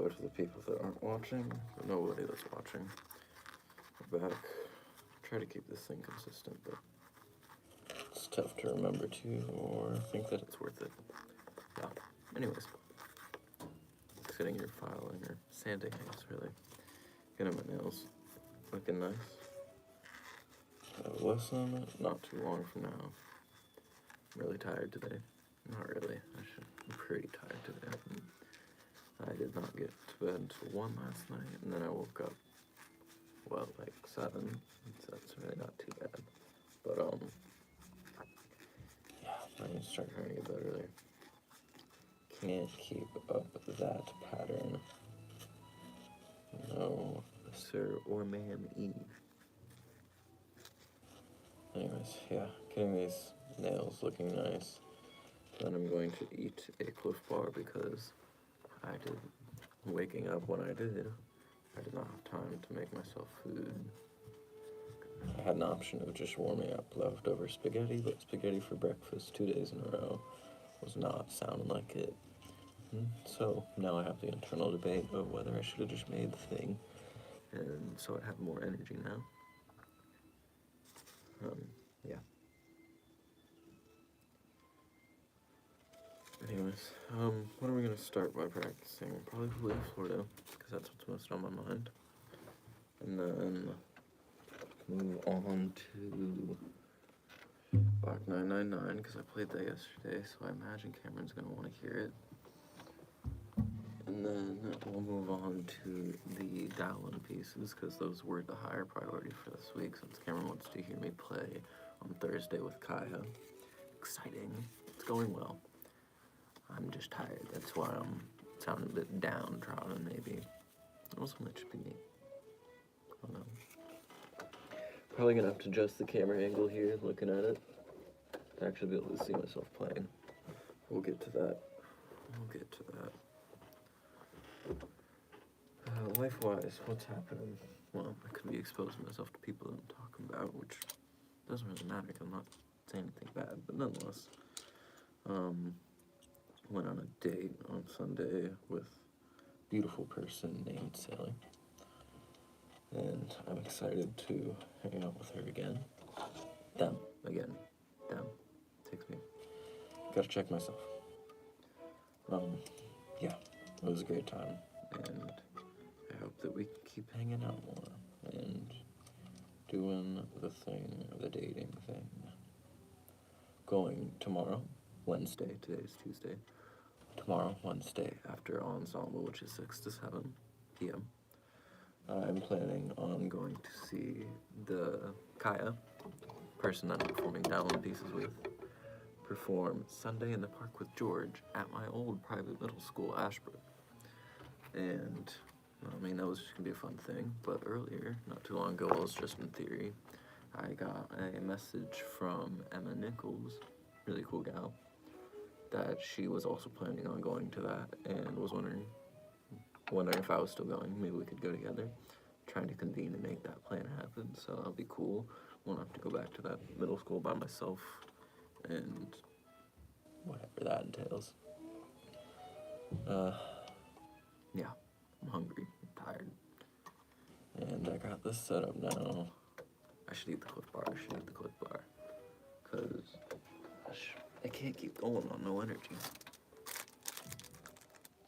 hello to the people that aren't watching, nobody that's watching. We're back. Try to keep this thing consistent, but it's tough to remember to or think that it's worth it. Yeah. Anyways, sitting here filing or sanding nails, really. Getting my nails looking nice. Have a lesson not too long from now. I'm really tired today. Not really. I'm pretty tired today. I did not get to bed until 1 last night, and then I woke up, well, like 7, so that's really not too bad. But, yeah, I need to start trying to get bed earlier. Can't keep up that pattern. No, sir or ma'am, Eve. Anyways, yeah, getting these nails looking nice. Then I'm going to eat a Cliff Bar because waking up when I did not have time to make myself food. I had an option of just warming up leftover spaghetti, but spaghetti for breakfast 2 days in a row was not sounding like it. So now I have the internal debate of whether I should have just made the thing, and so I have more energy now. Yeah. Anyways, what are we gonna start by practicing? Probably Leaf Florida, because that's what's most on my mind. And then move on to Bach 999, because I played that yesterday, so I imagine Cameron's gonna want to hear it. And then we'll move on to the Dowlin pieces, because those were the higher priority for this week, since Cameron wants to hear me play on Thursday with Kaya. Exciting. It's going well. I'm just tired. That's why I'm sounding a bit downtrodden, maybe. Also, that should be me. I don't know. Probably gonna have to adjust the camera angle here, looking at it, to actually be able to see myself playing. We'll get to that. Life-wise, what's happening? Well, I could be exposing myself to people that I'm talking about, which doesn't really matter because I'm not saying anything bad, but nonetheless. Went on a date on Sunday with a beautiful person named Sally. And I'm excited to hang out with her again. Them. Takes me. Gotta check myself. Yeah, it was a great time. And I hope that we can keep hanging out more and doing the dating thing. Going tomorrow, Wednesday, today's Tuesday. Tomorrow, Wednesday, after Ensemble, which is 6 to 7 p.m. I'm planning on going to see the Kaya, person I'm performing Dowlin pieces with, perform Sunday in the Park with George at my old private middle school, Ashbrook. And, I mean, that was just going to be a fun thing, but earlier, not too long ago, well, it's just in theory, I got a message from Emma Nichols, really cool gal, that she was also planning on going to that and was wondering if I was still going. Maybe we could go together. Trying to convene and make that plan happen, so that'll be cool. Won't have to go back to that middle school by myself and whatever that entails. Yeah, I'm hungry, I'm tired. And I got this set up now. I should eat the Cliff Bar, because I can't keep going on no energy.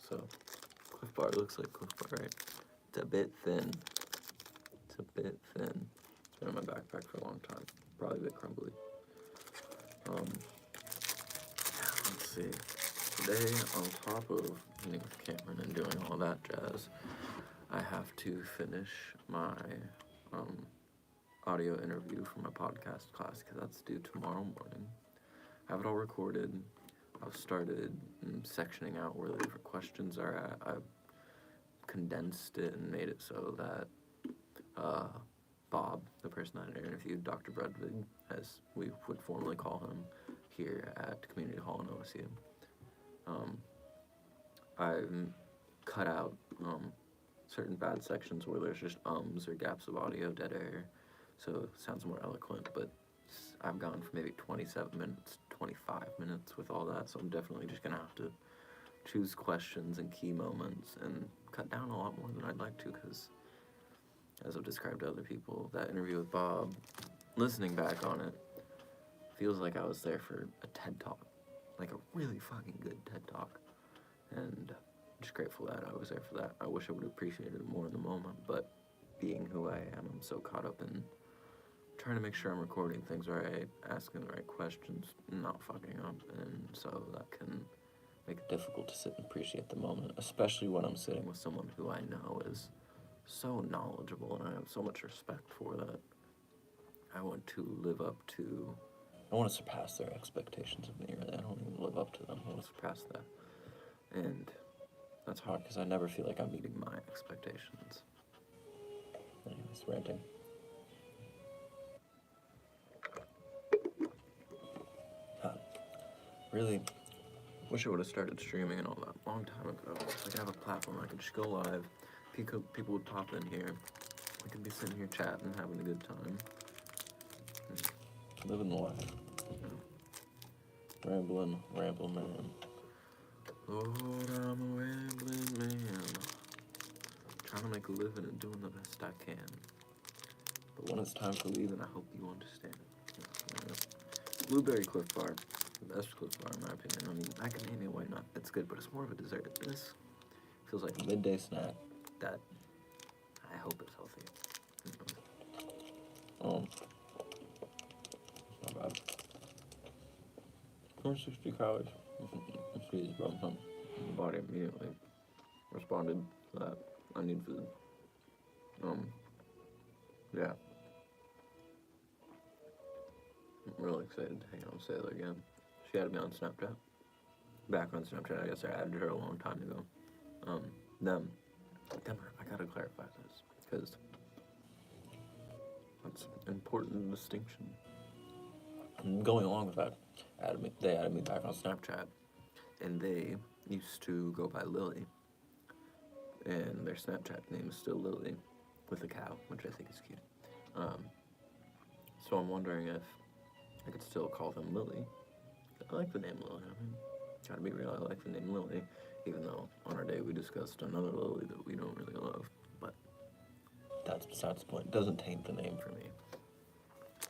So, Cliff Bar looks like Cliff Bar, right? It's a bit thin. It's been in my backpack for a long time. Probably a bit crumbly. Let's see. Today, on top of meeting with Cameron and doing all that jazz, I have to finish my audio interview for my podcast class, because that's due tomorrow morning. I have it all recorded. I've started sectioning out where the different questions are at. I've condensed it and made it so that Bob, the person that I interviewed, Dr. Brudvig, as we would formally call him here at Community Hall in OSU, I've cut out certain bad sections where there's just ums or gaps of audio, dead air, so it sounds more eloquent, but I've gone for maybe 27 minutes, 25 minutes with all that, so I'm definitely just going to have to choose questions and key moments and cut down a lot more than I'd like to, because as I've described to other people, that interview with Bob, listening back on it, feels like I was there for a TED Talk, like a really fucking good TED Talk, and I'm just grateful that I was there for that. I wish I would have appreciated it more in the moment, but being who I am, I'm so caught up in trying to make sure I'm recording things right, asking the right questions, not fucking up, and so that can make it difficult to sit and appreciate the moment, especially when I'm sitting with someone who I know is so knowledgeable and I have so much respect for that. I want to live up to, I want to surpass their expectations of me, really. I don't even live up to them, I want to surpass that. And that's hard because I never feel like I'm meeting my expectations. Anyways, ranting. Really wish I would have started streaming and all that a long time ago. I could have a platform, I could just go live, people would pop in here, we could be sitting here chatting, having a good time. Living the life. Yeah. Rambling man. Lord, I'm a rambling man. Trying to make a living and doing the best I can. But when it's time for leaving, I hope you understand. Yeah. Blueberry Cliff Bar. The best Cliff Bar in my opinion. I mean, macadamia, why not? It's good, but it's more of a dessert. This feels like a midday snack that I hope is healthy. Not bad. 460 calories. Jeez, bro. My body immediately responded to that. I need food. Yeah. I'm really excited to hang out with Sailor again. She added me on Snapchat. Back on Snapchat, I guess I added her a long time ago. I gotta clarify this, because that's an important distinction. And going along with that, they added me back on Snapchat, and they used to go by Lily, and their Snapchat name is still Lily, with a cow, which I think is cute. So I'm wondering if I could still call them Lily. I like the name Lily. I mean, gotta be real, I like the name Lily, even though on our day we discussed another Lily that we don't really love. But that's besides the point. It doesn't taint the name for me.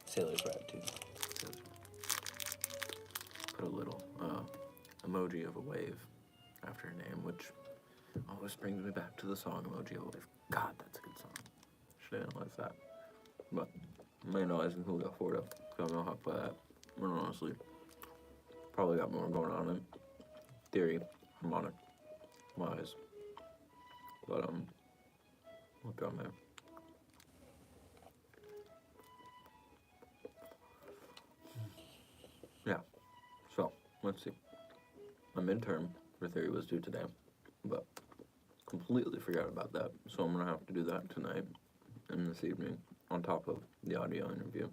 Sailor's rad too. Put a little emoji of a wave after her name, which always brings me back to the song Emoji of a Wave. God, that's a good song. Should analyze that. But I'm analyzing Julio Forda, so I don't know how to play that. But honestly, probably got more going on in theory, harmonic wise. But look on there. Yeah. So let's see. My midterm for theory was due today, but completely forgot about that. So I'm gonna have to do that tonight and this evening on top of the audio interview.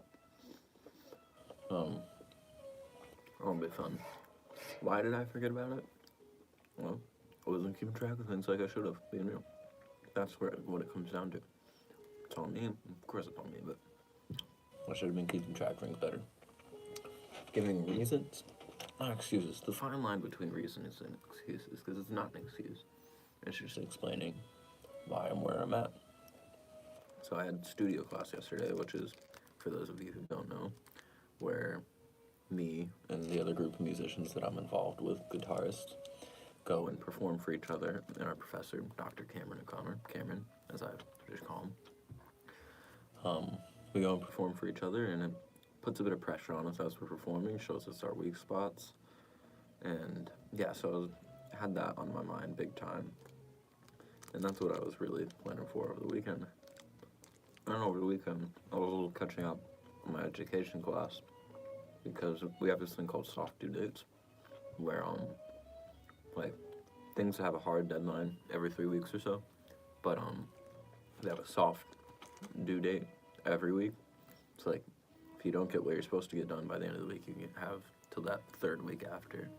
It'll be fun. Why did I forget about it? Well, I wasn't keeping track of things like I should have, being real. That's what it comes down to. It's on me. Of course it's on me, but I should have been keeping track of things better. Giving reasons, not excuses. The fine line between reasons and excuses, because it's not an excuse. It's just explaining why I'm where I'm at. So I had studio class yesterday, which is, for those of you who don't know, where me and the other group of musicians that I'm involved with, guitarists, go and perform for each other, and our professor, Dr. Cameron O'Connor, Cameron, as I just call him, we go and perform for each other, and it puts a bit of pressure on us as we're performing, shows us our weak spots, and yeah, so I had that on my mind big time, and that's what I was really planning for over the weekend. I don't know, over the weekend, I was a little catching up on my education class, because we have this thing called soft due dates, where, like, things have a hard deadline every 3 weeks or so, but, they have a soft due date every week. It's like, if you don't get what you're supposed to get done by the end of the week, you can have till that third week after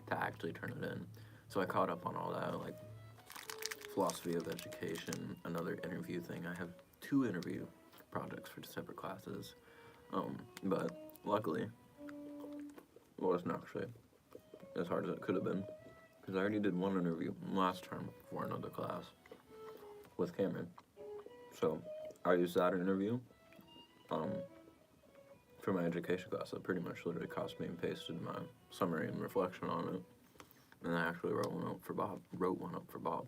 to actually turn it in. So I caught up on all that, like, philosophy of education, another interview thing. I have 2 interview projects for separate classes, but luckily, it wasn't actually as hard as it could have been, because I already did one interview last term for another class with Cameron. So I used that interview um, for my education class. That pretty much literally copied and pasted my summary and reflection on it. And I actually wrote one up for Bob.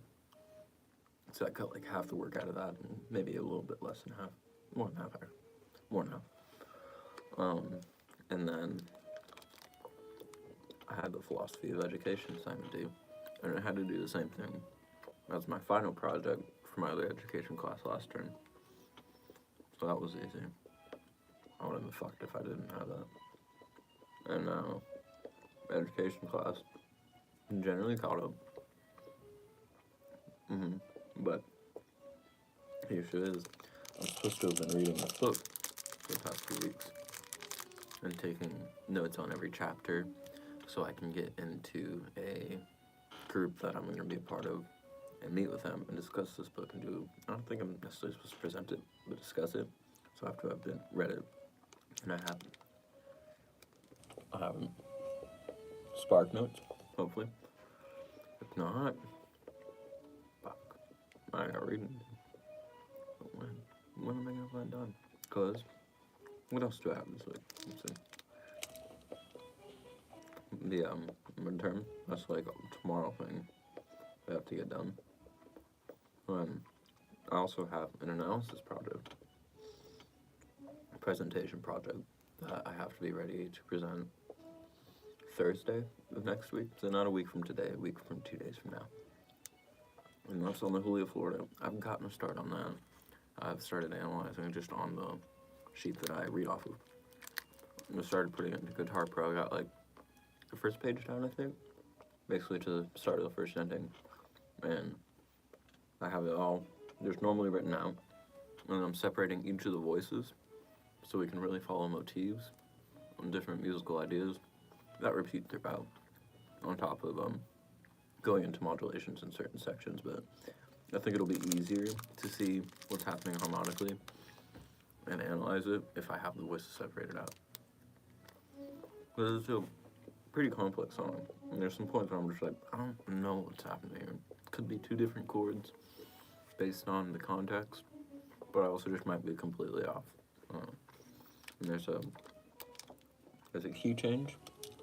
So I cut like half the work out of that, and maybe a little bit less than half. More than half, actually. More than half. And then I had the philosophy of education assignment due, and I had to do the same thing as my final project for my other education class last term. So that was easy. I would have been fucked if I didn't have that. And now, education class, generally caught up. But the issue is, I'm supposed to have been reading this book for the past few weeks and taking notes on every chapter so I can get into a group that I'm going to be a part of and meet with them and discuss this book and do. I don't think I'm necessarily supposed to present it, but discuss it. So after I've read it, and I haven't. Spark notes, hopefully. If not, fuck, I gotta read it. When am I gonna find done? Cause what else do I have this week? Let's see. The midterm. That's like a tomorrow thing. I have to get done. I also have an analysis project, a presentation project that I have to be ready to present Thursday of next week. So not a week from today, a week from 2 days from now. And that's on the Julio, Florida. I've gotten a start on that. I've started analyzing just on the sheet that I read off of. I started putting it into Guitar Pro. I got like the first page down, I think. Basically to the start of the first ending. And I have it all just normally written out. And I'm separating each of the voices so we can really follow motifs and different musical ideas that repeat throughout, on top of going into modulations in certain sections. But I think it'll be easier to see what's happening harmonically and analyze it if I have the voices separated out. But it's a pretty complex song. And there's some points where I'm just like, I don't know what's happening here. It could be two different chords based on the context, but I also just might be completely off. And there's a key change,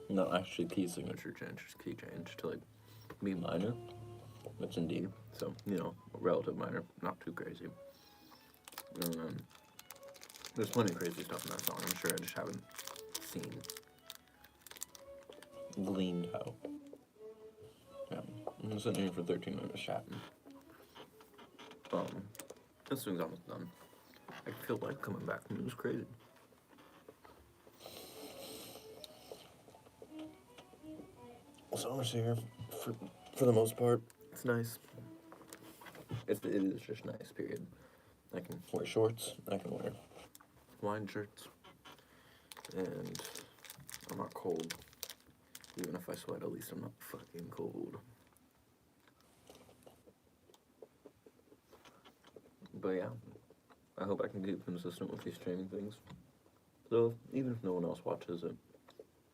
not actually key signature change, just key change to like B minor. That's in D, so relative minor, not too crazy. And there's plenty of crazy stuff in that song. I'm sure I just haven't gleaned how. Yeah, I'm sitting here for 13 minutes chatting. This thing's almost done. I feel like coming back from it was crazy. Summer's here, for the most part. It's nice. It is just nice, period. I can wear shorts, I can wear wine shirts, and I'm not cold. Even if I sweat, at least I'm not fucking cold. But yeah, I hope I can keep consistent with these streaming things. So even if no one else watches it,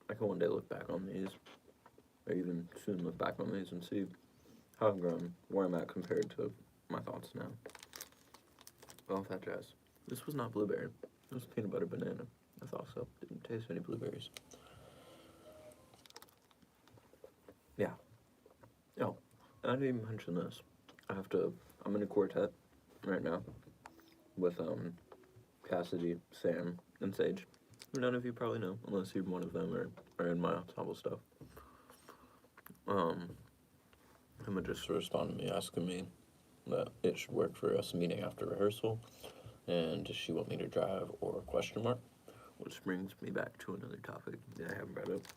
I can one day look back on these, or even soon look back on these and see how I've grown, where I'm at compared to my thoughts now. All that jazz. This was not blueberry. It was peanut butter banana. I thought so. Didn't taste any blueberries. Yeah. Oh, I didn't even mention this. I'm in a quartet right now with Cassidy, Sam, and Sage, who none of you probably know, unless you're one of them or are in my ensemble stuff. Emma just responded to me asking me that it should work for us meeting after rehearsal, and does she want me to drive or question mark? Which brings me back to another topic that I haven't brought up.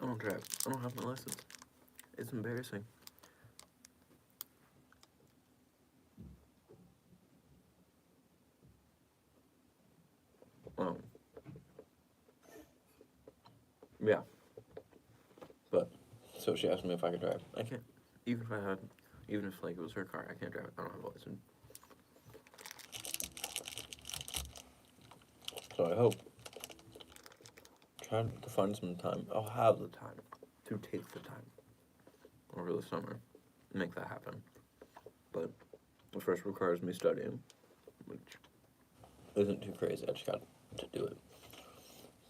I don't drive. I don't have my license. It's embarrassing. Yeah. But, so she asked me if I could drive. I can't. Even if like it was her car, I can't drive it. I don't have a license. So I hope, trying to find some time, I'll have the time to take the time over the summer, make that happen. But it first requires me studying, which isn't too crazy. I just got to do it.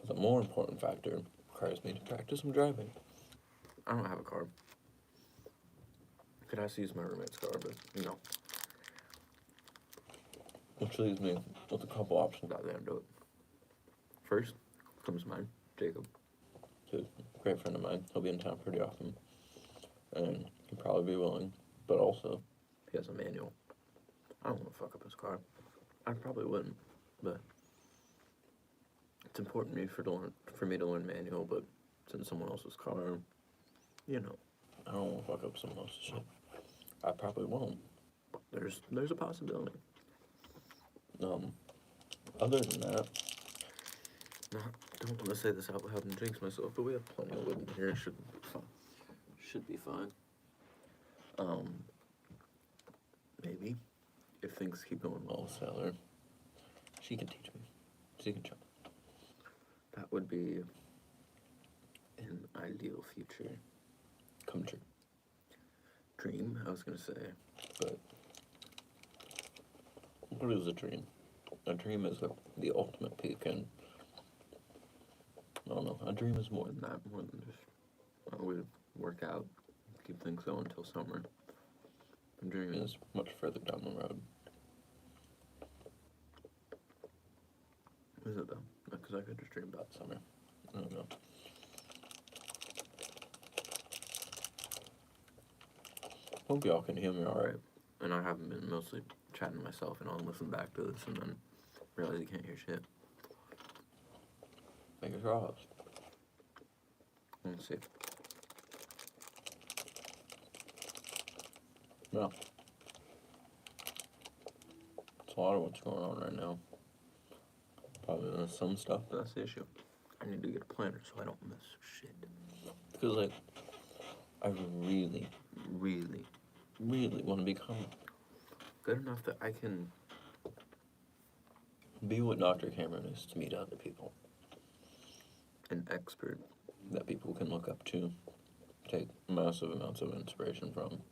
The more important factor requires me to practice some driving. I don't have a car. Could I use my roommate's car, but no. Which leaves me with a couple options out there to do it. First comes mine, Jacob. He's a great friend of mine. He'll be in town pretty often. And he'd probably be willing. But also, he has a manual. I don't want to fuck up his car. I probably wouldn't, but it's important for me to learn manual, but it's in someone else's car, you know. I don't want to fuck up someone else's shit. I probably won't. There's a possibility. Other than that, no, I don't want to say this out loud and jinx myself, but we have plenty of wood in here. Should be fine. Maybe if things keep going well with Sailor, she can teach me. She can show me. That would be an ideal future come true. Dream, I was gonna say, but what is a dream? A dream is the ultimate peak, and I don't know. A dream is more than that, more than just we work out, keep things going until summer. A dream is much further down the road. Is it though? Because I could just dream about summer. I don't know. Hope y'all can hear me alright. And I haven't been mostly chatting to myself, and I'll listen back to this and then realize you can't hear shit. Fingers crossed. Let's see. Well, it's a lot of what's going on right now. Probably there's some stuff, but that's the issue. I need to get a planner so I don't miss shit. Because, like, I really, really, really want to become good enough that I can be what Dr. Cameron is to me to other people. An expert that people can look up to, take massive amounts of inspiration from.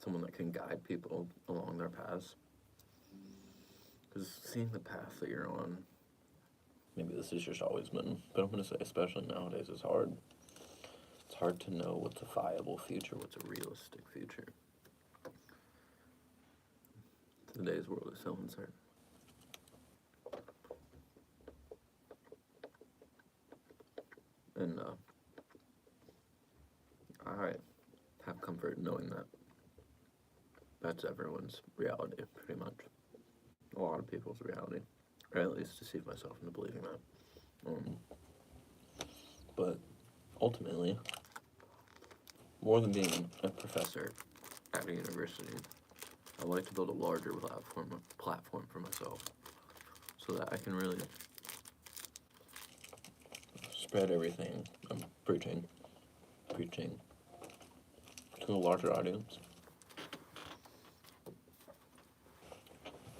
Someone that can guide people along their paths. Because seeing the path that you're on, maybe this has just always been, but I'm going to say especially nowadays, is hard. It's hard to know what's a viable future, what's a realistic future. Today's world is so uncertain. And I have comfort in knowing that that's everyone's reality, pretty much. A lot of people's reality. Or at least deceive myself into believing that. But ultimately, more than being a professor at a university, I like to build a larger platform for myself so that I can really spread everything I'm preaching to a larger audience.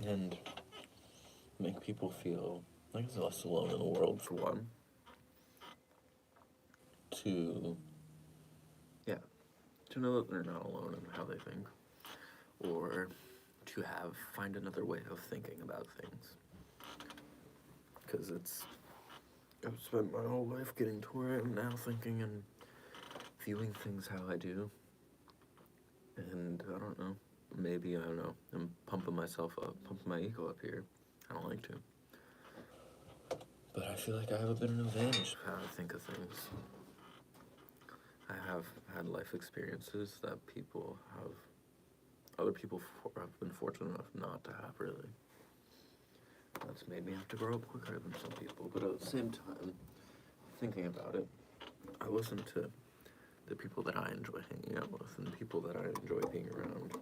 And make people feel like it's less alone in the world, for one. To know that they're not alone in how they think. Or to find another way of thinking about things. Because I've spent my whole life getting to where I'm now thinking and viewing things how I do. And I don't know. Maybe, I don't know, I'm pumping myself up, pumping my ego up here. I don't like to. But I feel like I have a bit of an advantage of how I think of things. I have had life experiences that other people have been fortunate enough not to have, really. That's made me have to grow up quicker than some people. But at the same time, thinking about it, I listen to the people that I enjoy hanging out with and the people that I enjoy being around.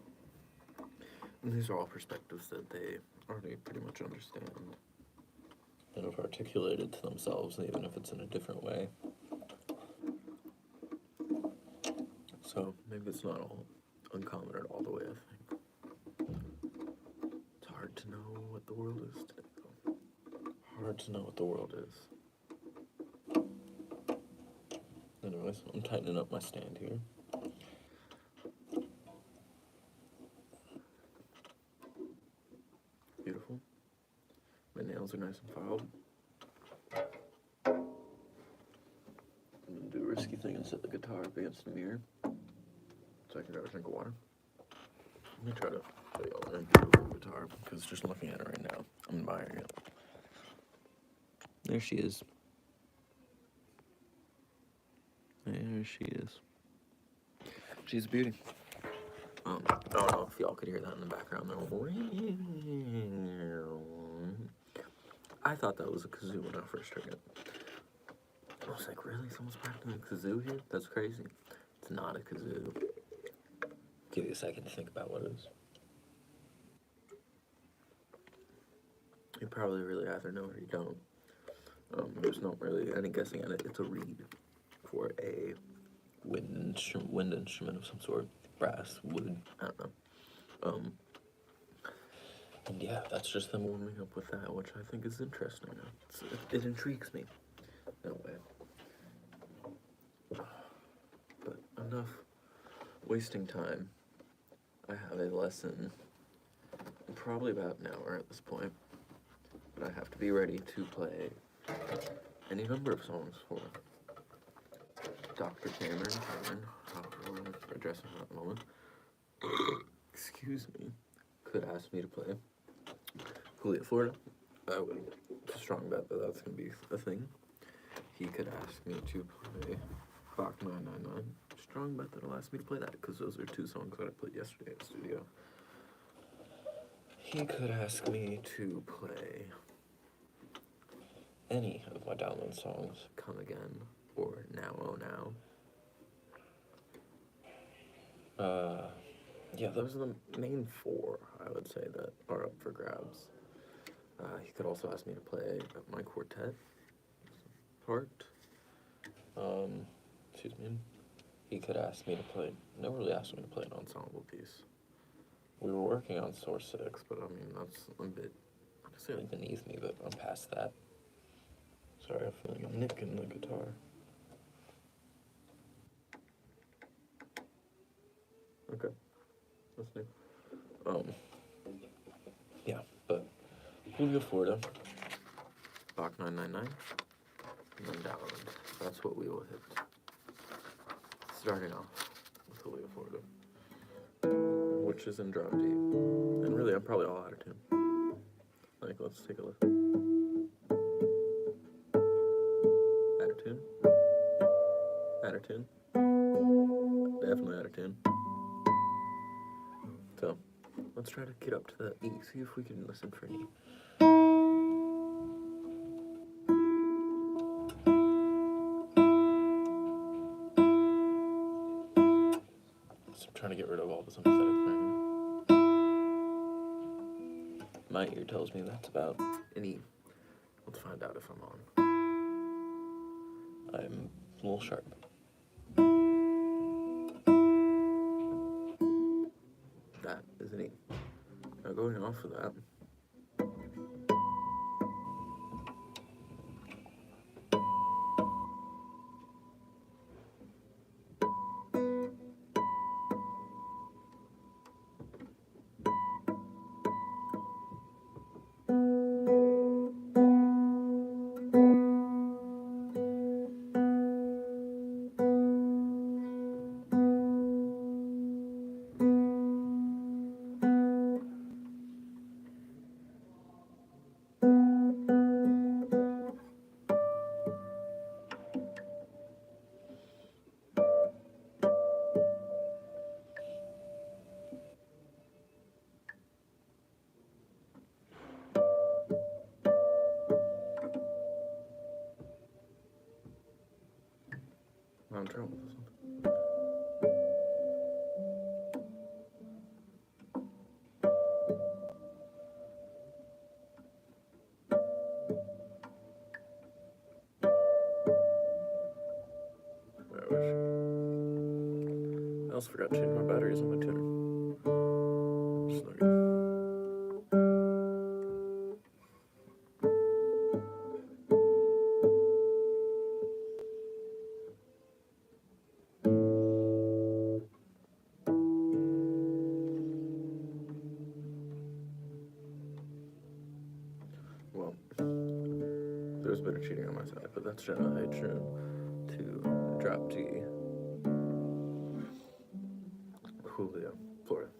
And these are all perspectives that they already pretty much understand and have articulated to themselves, even if it's in a different way. So maybe it's not all uncommon at all the way I think. It's hard to know what the world is today, though. Hard to know what the world is. Anyways, I'm tightening up my stand here. Beautiful. My nails are nice and filed. I'm gonna do a risky thing and set the guitar up against the mirror so I can grab a drink of water. Let me try to show you all a beautiful guitar because just looking at it right now, I'm admiring it. There she is. There she is. She's a beauty. I don't know if y'all could hear that in the background though. I thought that was a kazoo when I first heard it. I was like, really? Someone's practicing a kazoo here? That's crazy. It's not a kazoo. Give you a second to think about what it is. You probably really either know or you don't. There's not really any guessing at it. It's a reed for a wind instrument of some sort. Brass, wood, I don't know. And yeah, that's just them warming up with that, which I think is interesting. It intrigues me in a way. But enough wasting time. I have a lesson in probably about an hour at this point, but I have to be ready to play any number of songs for Dr. Cameron, however we're addressing her at the moment, excuse me, could ask me to play Juliet, Florida. I would strong bet that that's going to be a thing. He could ask me to play Bach 999. Strong bet that he'll ask me to play that because those are two songs that I played yesterday at the studio. He could ask me to play any of my download songs, Come Again or Now Oh Now. Yeah, those are the main four, I would say, that are up for grabs. He could also ask me to play my quartet part. Excuse me. He could ask me to play, never really asked me to play an ensemble piece. We were working on Source 6, but I mean, that's a bit, not necessarily beneath me, but I'm past that. Sorry, I'm feeling a nick in the guitar. Okay, that's new. Yeah, but Juliet, Florida, Bach 999, and then Dowland. That's what we will hit. Starting off with Juliet, Florida, which is in drum D. And really, I'm probably all out of tune. Like, let's take a look. Out of tune. Out of tune. Definitely out of tune. So, let's try to get up to the E, see if we can listen for an E. So I'm trying to get rid of all the sympathetic thing. My ear tells me that's about an E. Let's find out if I'm on. I'm a little sharp. That is an E. Now going off of that, I'm trouble with this one. I also forgot to change my batteries on my tuner. Just not good. always been cheating on my side, but that's generally true to Drop T. Julio, Florida.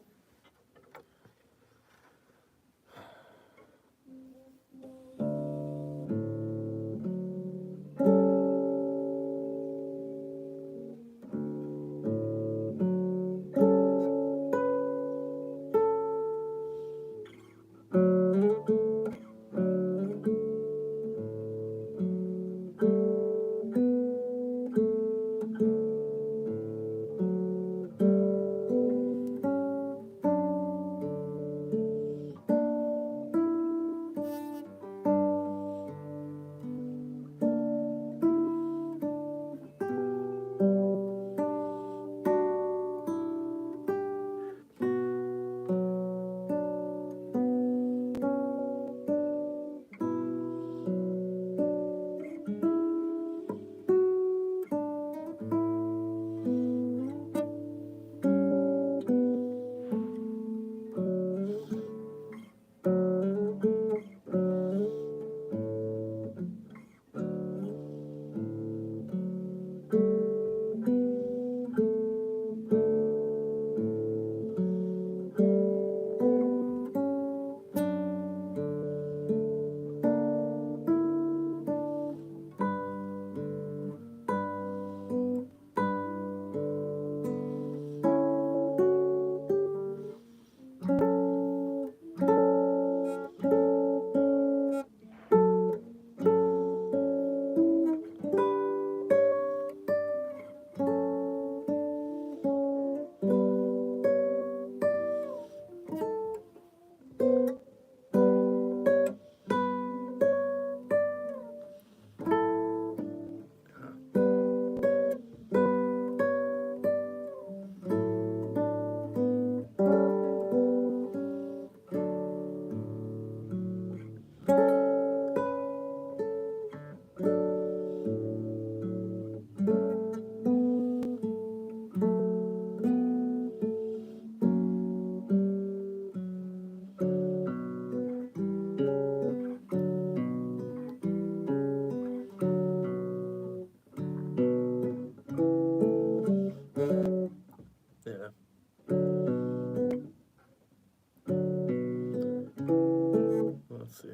Yeah. Let's see.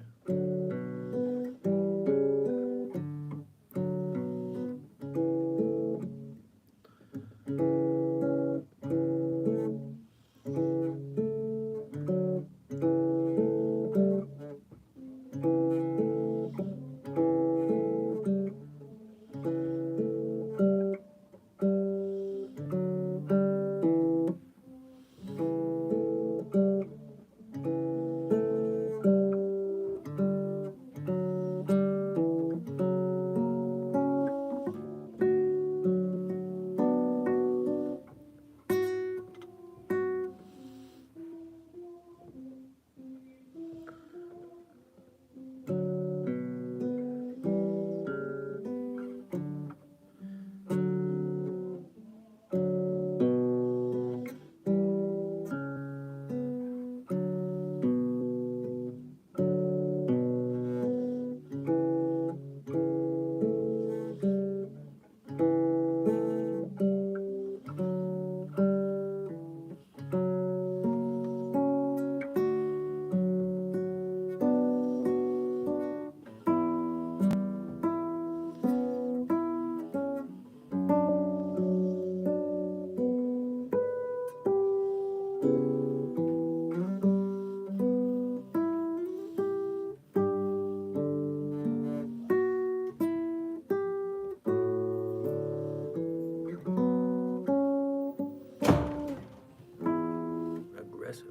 Aggressive.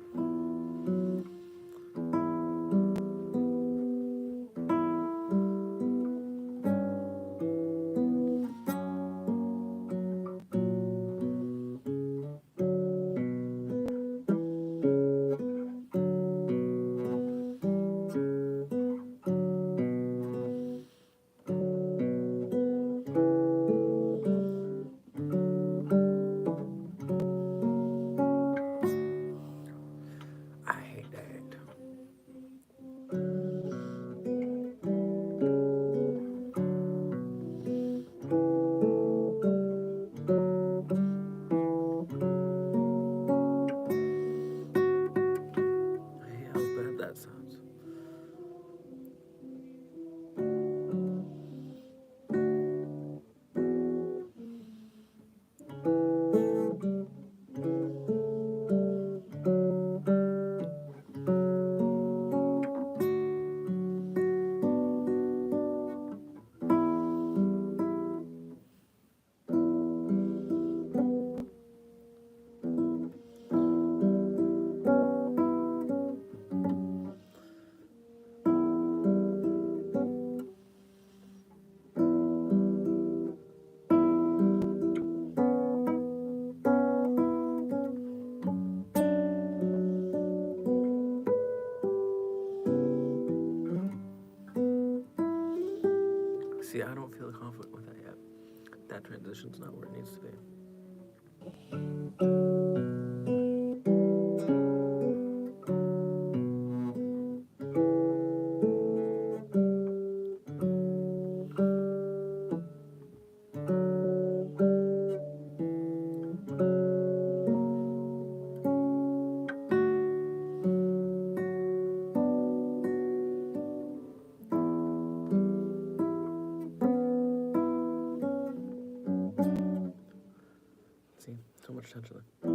position's not where it needs to be. See, so much tension there.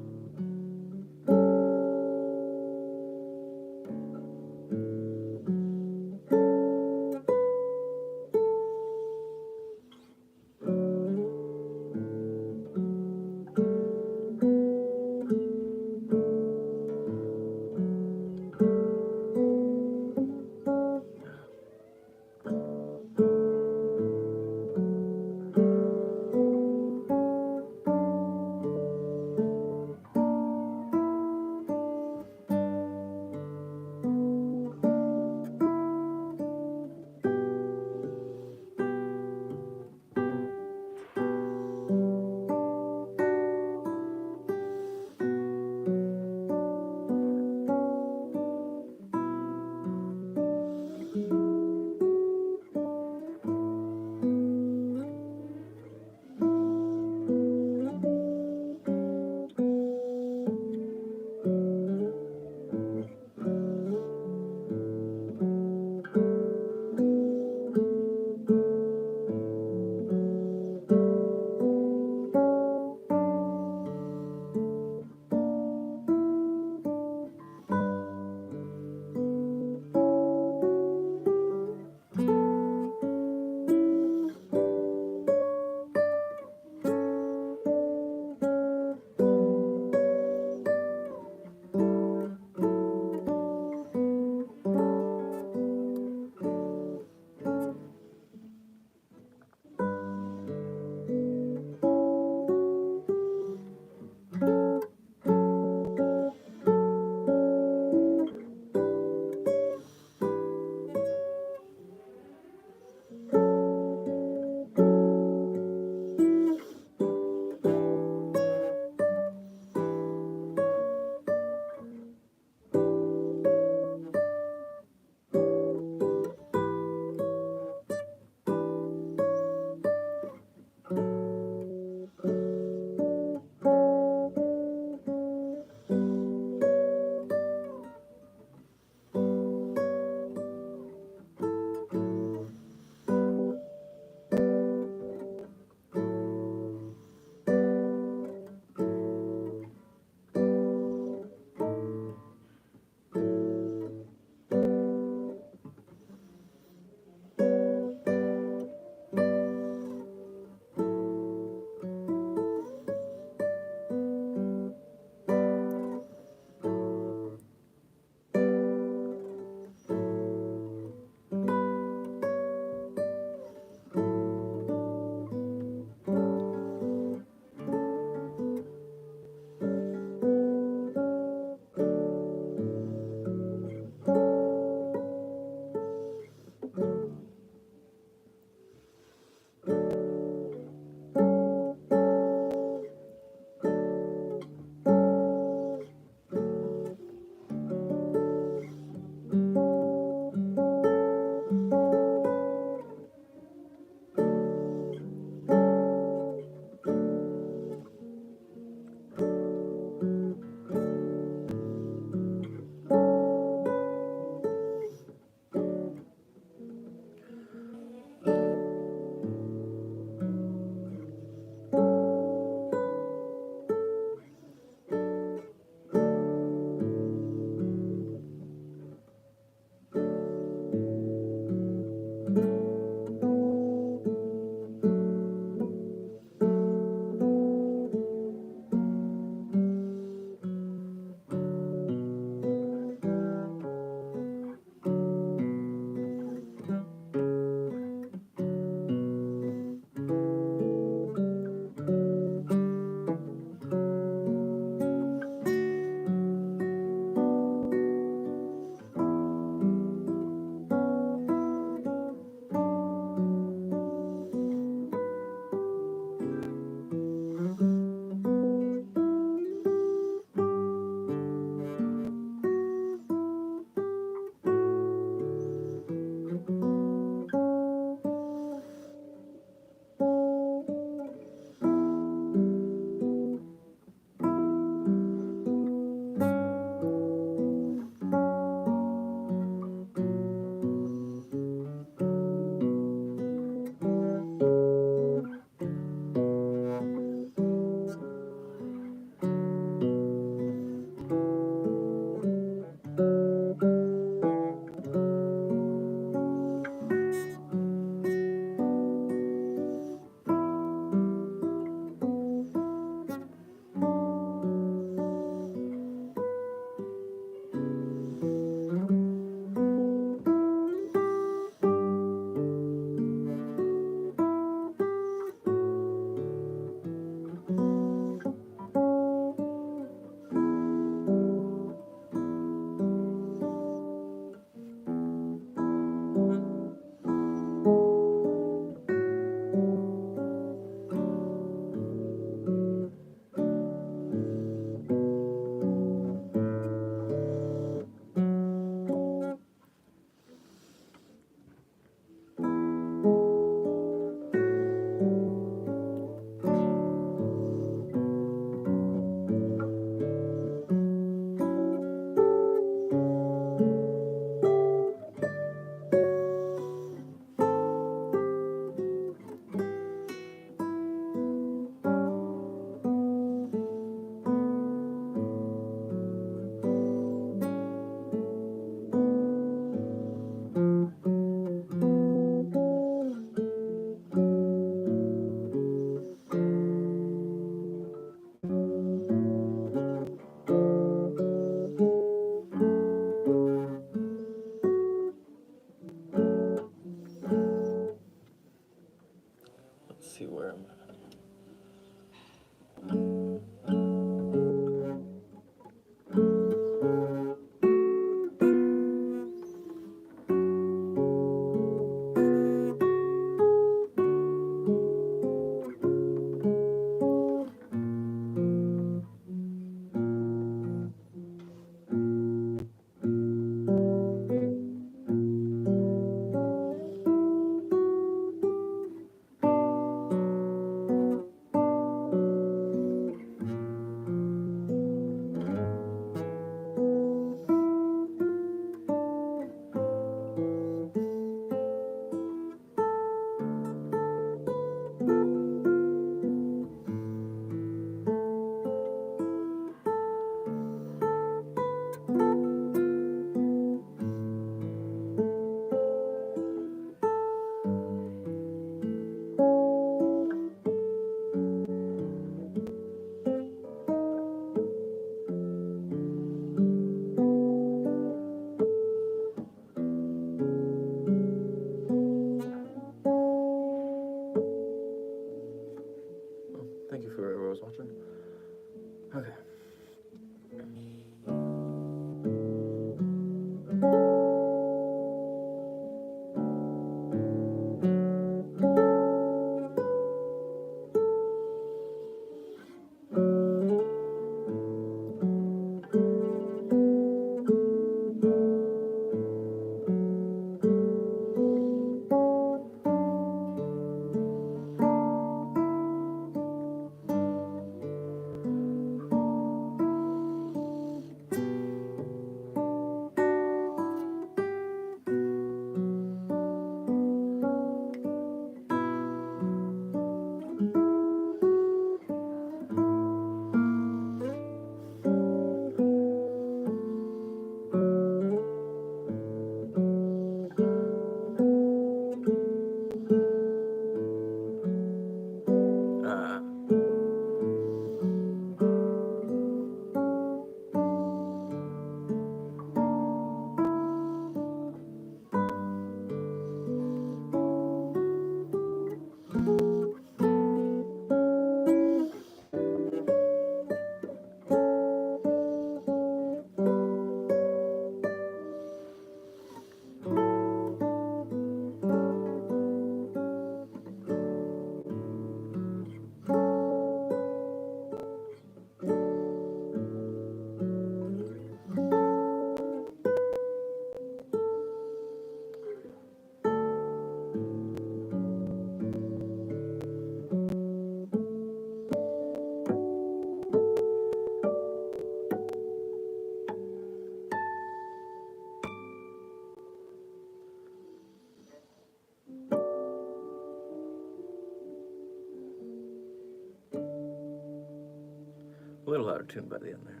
little out of tune by the end there.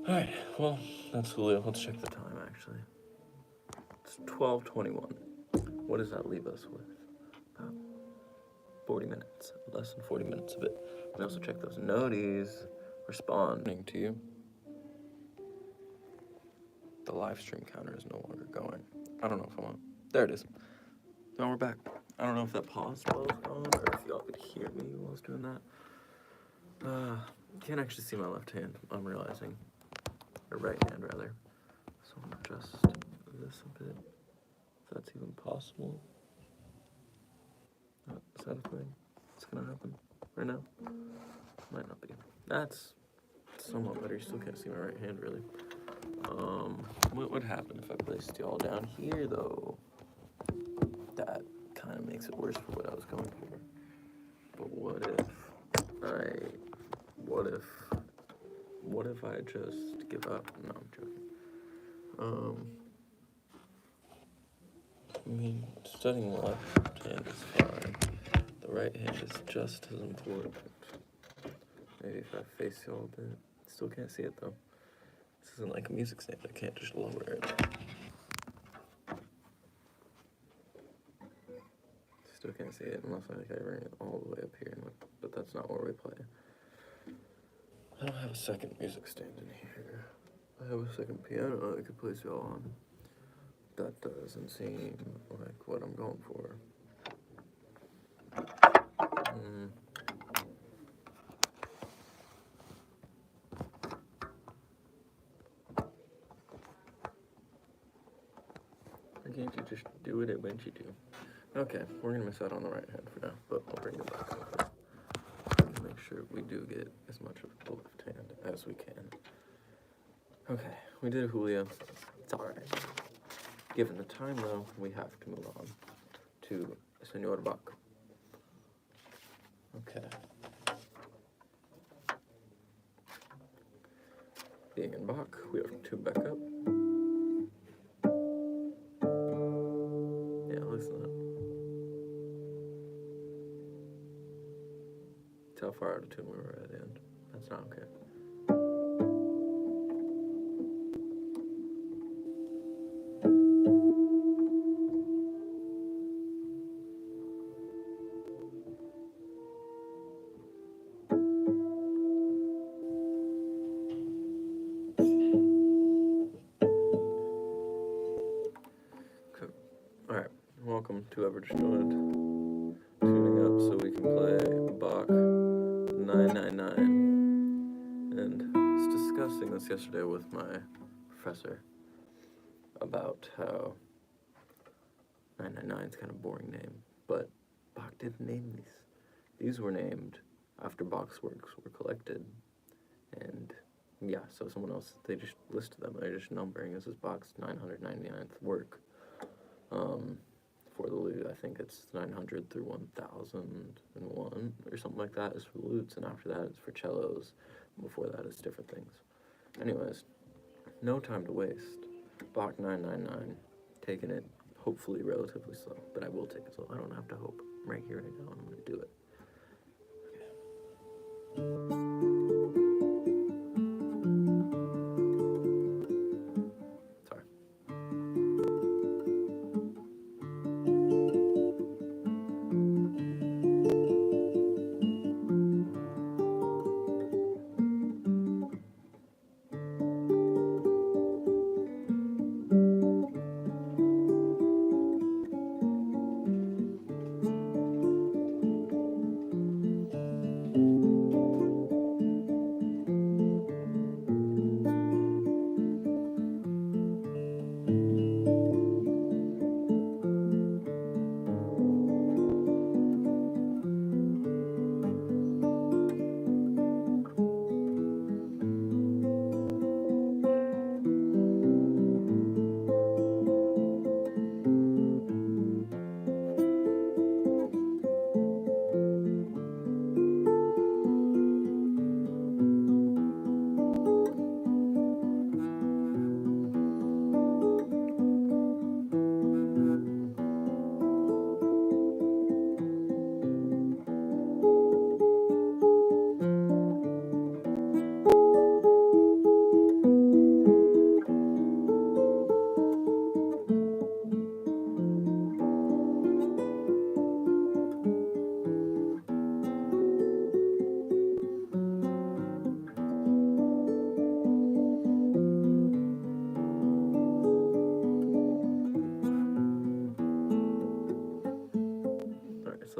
Alright, well, that's Julio. Let's check the time, actually. It's 12:21. What does that leave us with? About 40 minutes. Less than 40 minutes of it. We also check those noties. Responding to you. The live stream counter is no longer going. I don't know if I'm on. There it is. Now we're back. I don't know if that paused while I was gone, or if y'all could hear me while I was doing that. Can't actually see my left hand, I'm realizing. Or right hand, rather. So I'm gonna adjust this a bit, if that's even possible. Is that a thing? It's gonna happen right now? Might not be. That's somewhat better. You still can't see my right hand, really. What would happen if I placed y'all down here, though? That kind of makes it worse for what I was going for. But what if I just give up? No, I'm joking. I mean, studying the left hand is fine. The right hand is just as important. Maybe if I face y'all a bit. Still can't see it, though. This isn't like a music stand. I can't just lower it. Still can't see it unless I bring it all the way up here. But that's not where we play. I don't have a second music stand in here. I have a second piano I could place y'all on. That doesn't seem like what I'm going for. Why can't you just do it when you do? Okay, we're gonna miss out on the right hand for now, but I'll bring it back up. Make sure we do get as much of the left hand as we can. Okay, we did Julio. It's alright. Given the time, though, we have to move on to Senor Bach. Okay. Being in Bach, we have two backup. Yeah, listen up. How far out of tune we were at the end. That's not okay. Okay. Alright, welcome to whoever just joined. Tuning up so we can play Bach 999, and I was discussing this yesterday with my professor about how 999 is kind of a boring name, but Bach didn't name these. These were named after Bach's works were collected, and yeah, so someone else, they just listed them, they're just numbering. This is Bach's 999th work. For the lute, I think it's 900 through 1001 or something like that is for the lutes, and after that it's for cellos. Before that it's different things. Anyways, no time to waste. Bach 999, taking it hopefully relatively slow, but I will take it slow. I don't have to hope. I'm right here, right now, and I'm going to do it. Okay.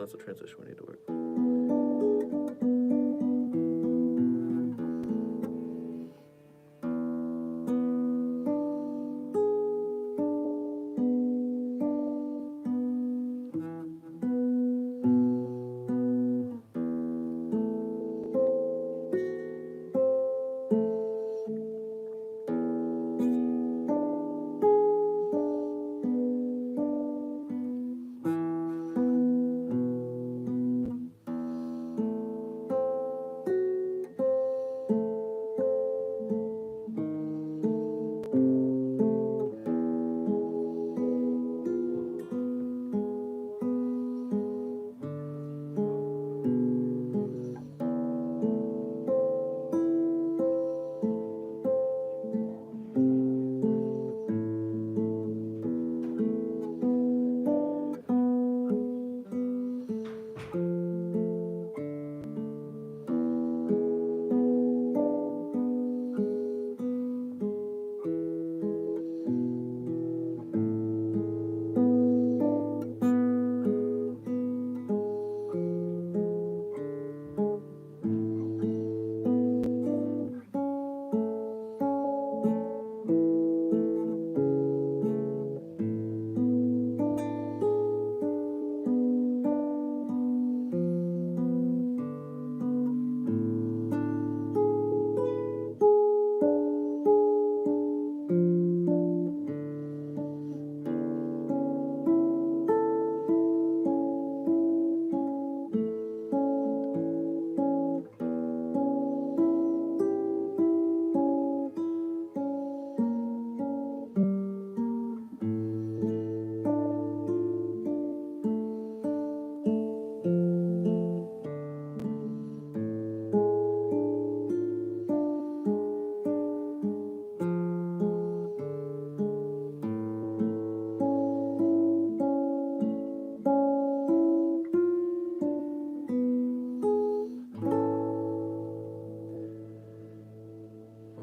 that's the transition we need to work.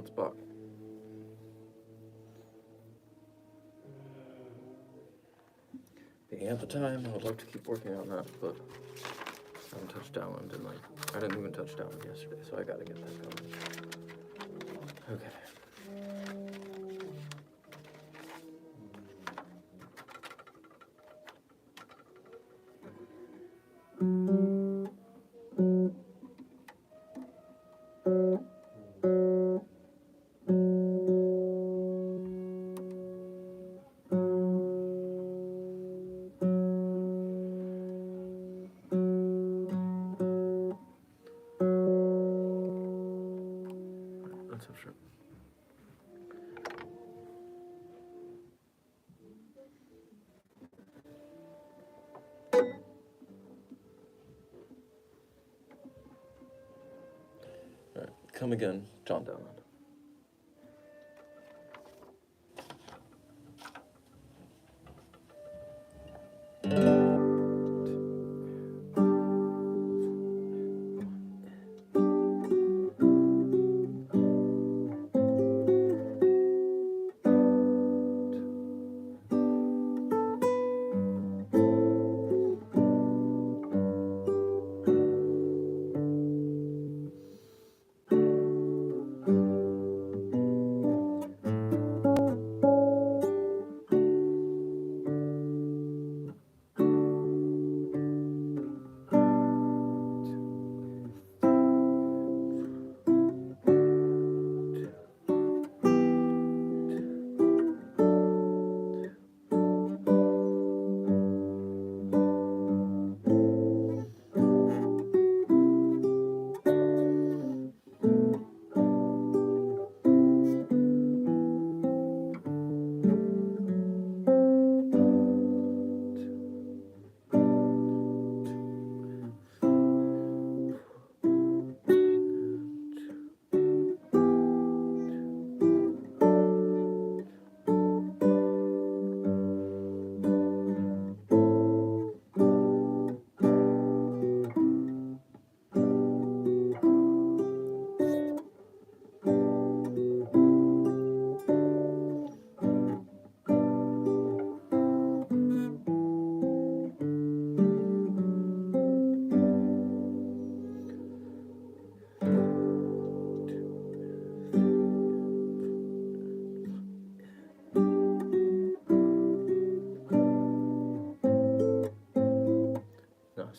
That's Bach. Being at the time, I would love to keep working on that, but I haven't touched Dowland in I didn't even touch Dowland yesterday, so I gotta get that going. Okay. Let's have sure. All right, come again, John Dowland.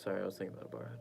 sorry, I was thinking about a barhead.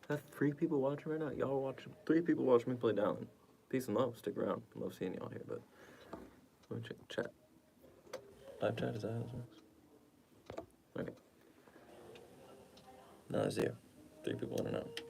That's 3 people watching right now. Y'all watch 3 people watch me play Dallin. Peace and love. Stick around. Love seeing y'all here, but let me check chat. Live chat is that how this works? Okay. No, it's 0. 3 people in and out.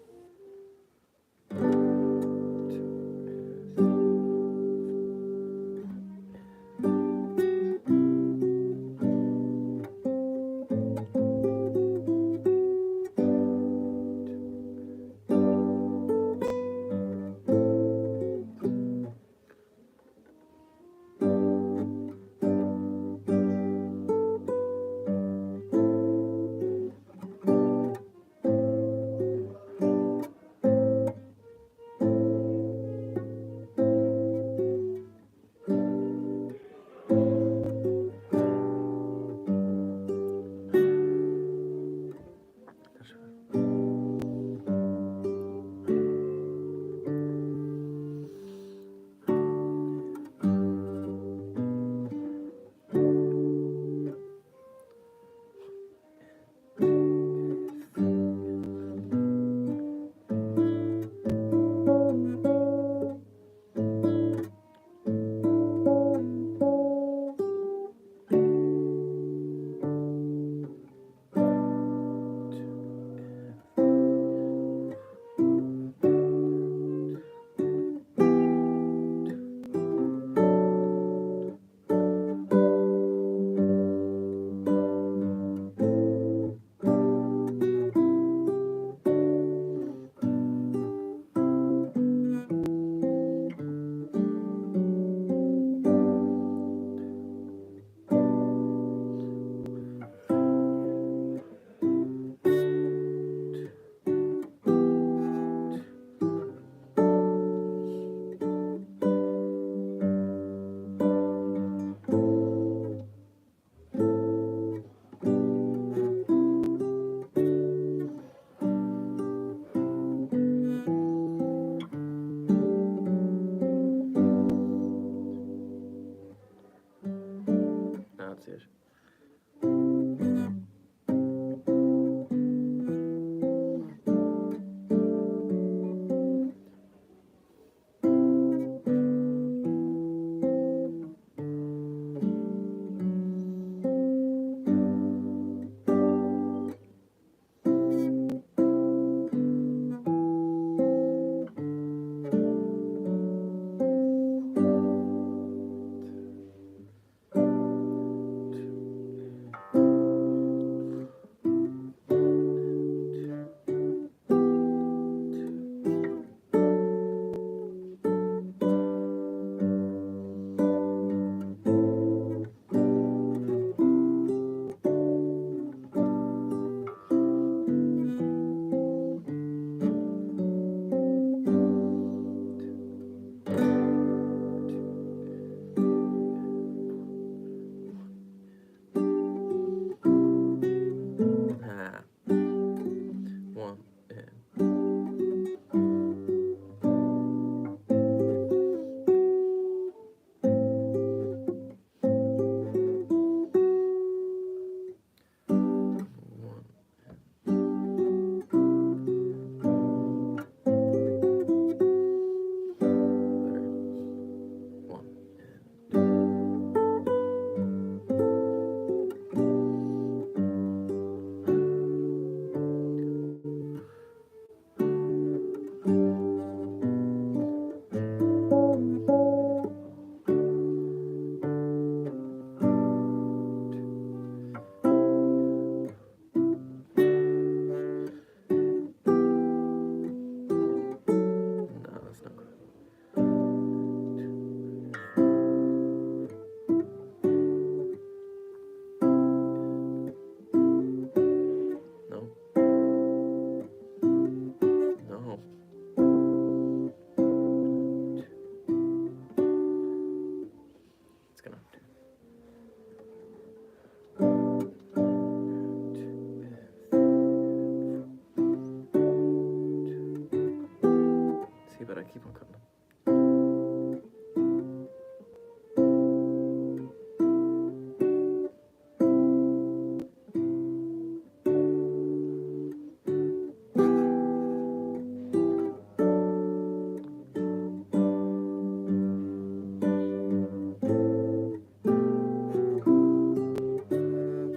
I keep on cutting them.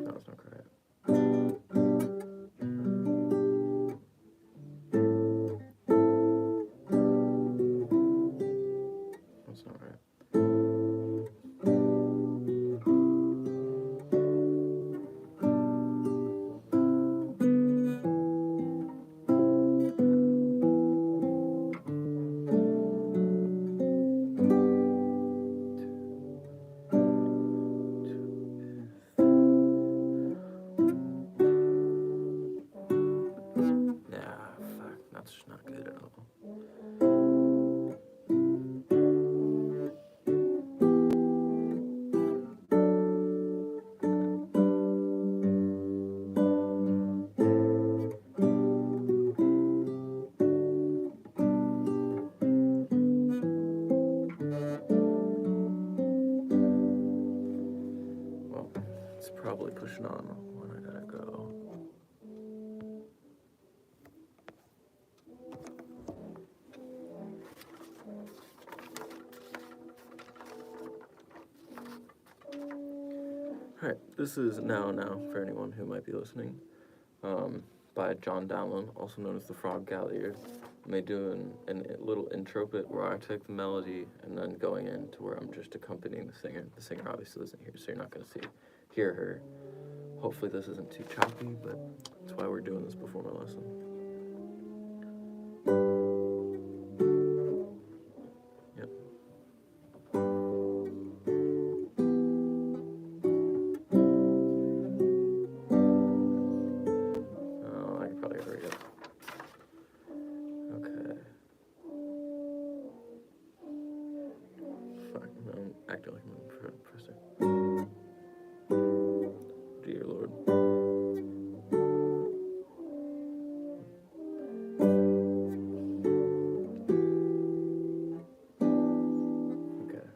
That was not correct. That's not right. Nah, fuck. That's just not good at all. Well, it's probably pushing on when I gotta go. Alright, this is Now for anyone who might be listening, by John Dowland, also known as the Frog Galliard. And they do a little intro bit where I take the melody and then going into where I'm just accompanying the singer. The singer obviously isn't here, so you're not going to hear her. Hopefully this isn't too choppy, but that's why we're doing this before my lesson. Yep. Oh, I could probably hurry up. Okay. Fuck, no, I'm acting like I'm a professor. Dear Lord. Okay.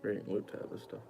Reading loop tab this stuff.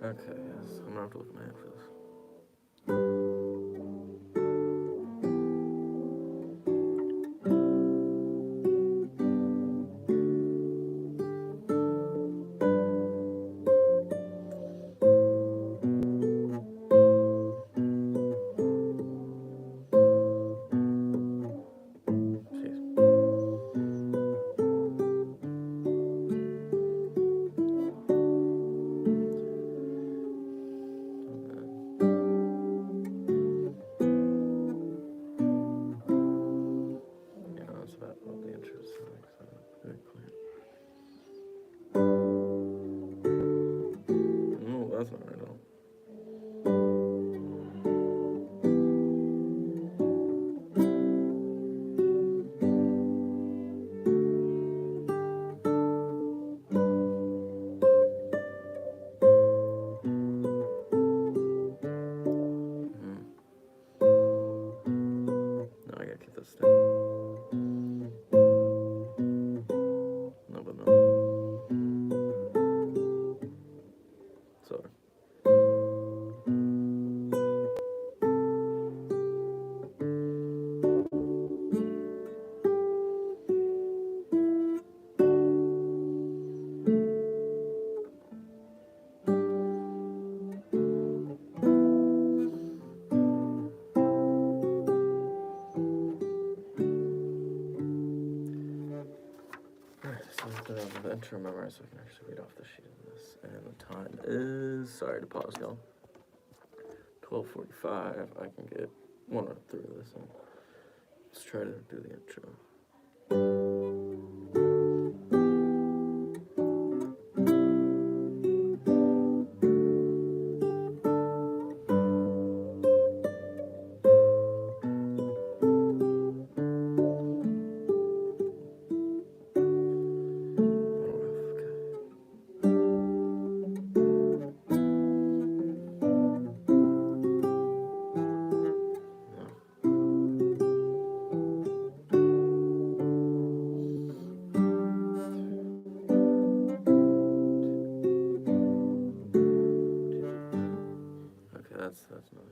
Okay, yes, I'm gonna have to look at my head for this. Jeez. to remember so I can actually read off the sheet of this. And the time is, sorry to pause, y'all. 12:45. I can get one or three of this in. Let's try to do the intro. That's another.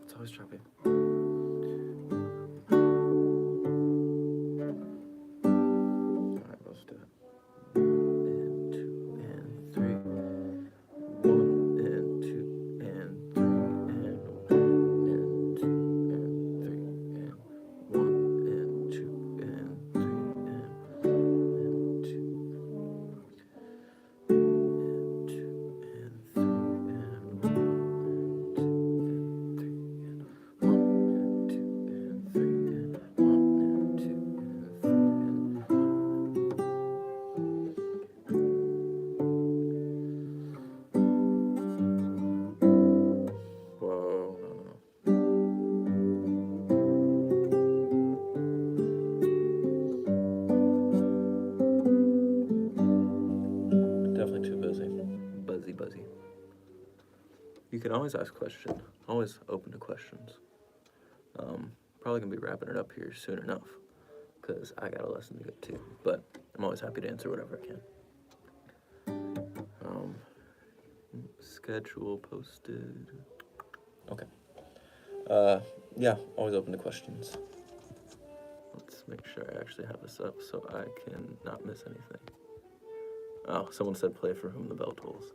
It's always choppy. Alright, let's do it. 1 and 2 and 3. 1 and 2 and 3 and 1 and 2 and 3 and 1 and 2 and 3 and 2 and 2 and 3 and 1 and 2 and 3 and 1 and 2 and 3 and 1 and 2 and 3 and whoa, no. Definitely too busy. Buzzy. You can always ask questions. Always open to questions. Probably gonna be wrapping it up here soon enough, because I got a lesson to get to. But I'm always happy to answer whatever I can. Schedule posted. Okay. Yeah, always open to questions. Let's make sure I actually have this up so I can not miss anything. Oh, someone said play for whom the bell tolls.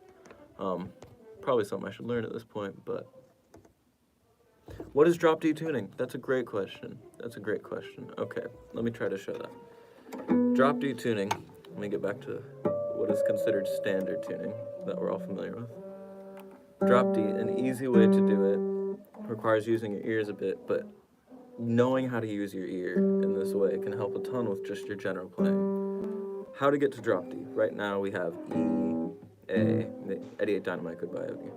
Probably something I should learn at this point, but what is drop D tuning? That's a great question. Okay, let me try to show that. Drop D tuning, let me get back to what is considered standard tuning that we're all familiar with. Drop D, an easy way to do it, requires using your ears a bit, but knowing how to use your ear in this way can help a ton with just your general playing. How to get to drop D. Right now we have E, A, 88 Dynamite, goodbye of you.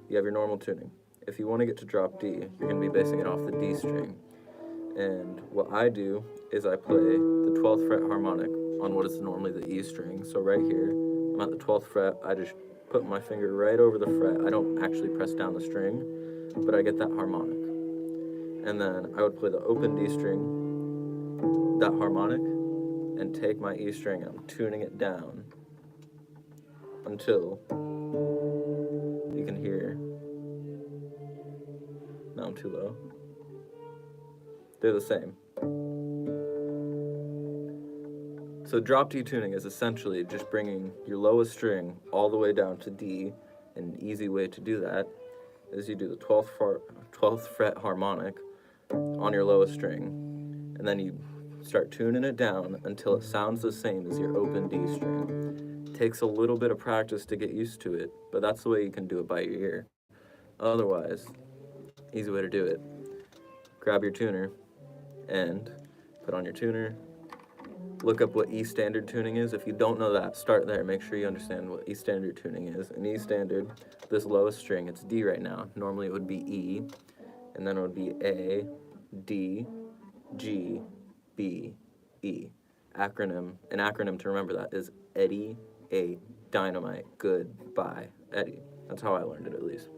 You have your normal tuning. If you want to get to drop D, you're going to be basing it off the D string. And what I do is I play the 12th fret harmonic on what is normally the E string. So right here, I'm at the 12th fret, I just put my finger right over the fret. I don't actually press down the string, but I get that harmonic. And then I would play the open D string, that harmonic, and take my E string and I'm tuning it down until you can hear. Now I'm too low. They're the same. So drop D tuning is essentially just bringing your lowest string all the way down to D, and an easy way to do that is you do the 12th fret harmonic on your lowest string, and then you start tuning it down until it sounds the same as your open D string. It takes a little bit of practice to get used to it, but that's the way you can do it by your ear. Otherwise, easy way to do it, grab your tuner and put on your tuner, look up what E standard tuning is. If you don't know that, start there. Make sure you understand what E standard tuning is. In E standard, this lowest string, it's D right now. Normally it would be E, and then it would be A, D, G, B, E. An acronym to remember that is Eddie, A, Dynamite, Good, Bye, Eddie. That's how I learned it, at least.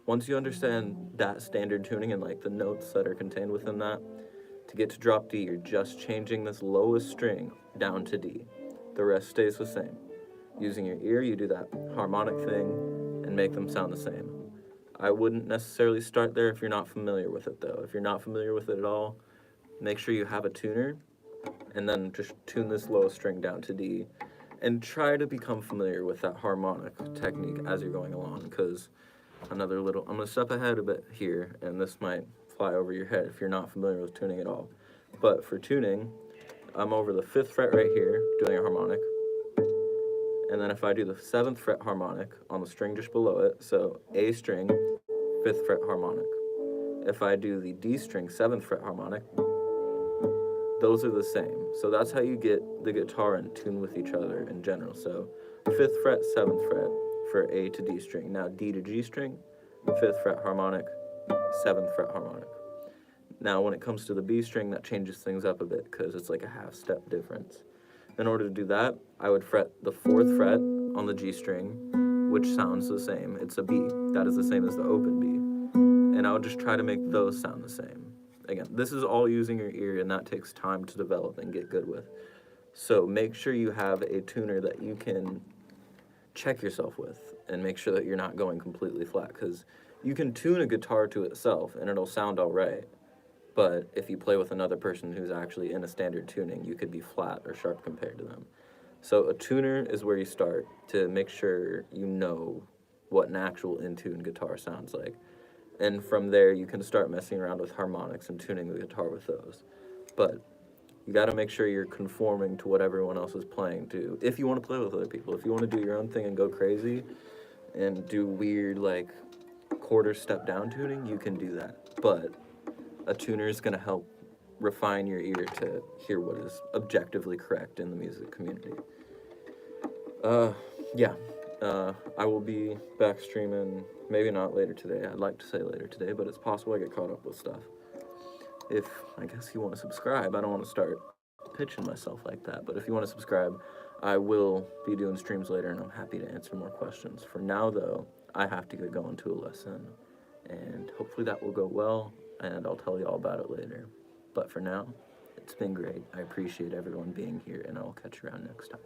Once you understand that standard tuning and like the notes that are contained within that, to get to drop D, you're just changing this lowest string down to D. The rest stays the same. Using your ear, you do that harmonic thing and make them sound the same. I wouldn't necessarily start there if you're not familiar with it, though. If you're not familiar with it at all, make sure you have a tuner and then just tune this lowest string down to D and try to become familiar with that harmonic technique as you're going along, because I'm gonna step ahead a bit here, and this might fly over your head if you're not familiar with tuning at all. But for tuning, I'm over the 5th fret right here, doing a harmonic. And then if I do the 7th fret harmonic on the string just below it, so A string, 5th fret harmonic. If I do the D string, 7th fret harmonic, those are the same. So that's how you get the guitar in tune with each other in general. So 5th fret, 7th fret for A to D string. Now D to G string, 5th fret harmonic, 7th fret harmonic. Now when it comes to the B string, that changes things up a bit because it's like a half step difference. In order to do that, I would fret the 4th fret on the G string, which sounds the same. It's a B. That is the same as the open B. And I would just try to make those sound the same. Again, this is all using your ear, and that takes time to develop and get good with. So make sure you have a tuner that you can check yourself with and make sure that you're not going completely flat, because you can tune a guitar to itself and it'll sound all right. But if you play with another person who's actually in a standard tuning, you could be flat or sharp compared to them. So a tuner is where you start to make sure you know what an actual in-tune guitar sounds like. And from there, you can start messing around with harmonics and tuning the guitar with those. But you got to make sure you're conforming to what everyone else is playing to. If you want to play with other people, if you want to do your own thing and go crazy and do weird, like, quarter step down tuning, you can do that. But a tuner is going to help refine your ear to hear what is objectively correct in the music community. I will be back streaming, maybe not later today. I'd like to say later today, but it's possible I get caught up with stuff. If, I guess you want to subscribe, I don't want to start pitching myself like that, but if you want to subscribe, I will be doing streams later, and I'm happy to answer more questions. For now, though, I have to get going to a lesson, and hopefully that will go well, and I'll tell you all about it later. But for now, it's been great. I appreciate everyone being here, and I'll catch you around next time.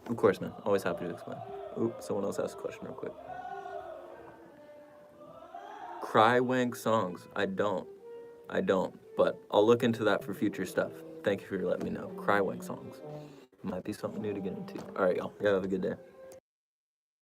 Of course, man. Always happy to explain. Oop, someone else asked a question real quick. Cry wank songs. I don't. But I'll look into that for future stuff. Thank you for letting me know. Cry wank songs. Might be something new to get into. Alright, y'all. You have a good day.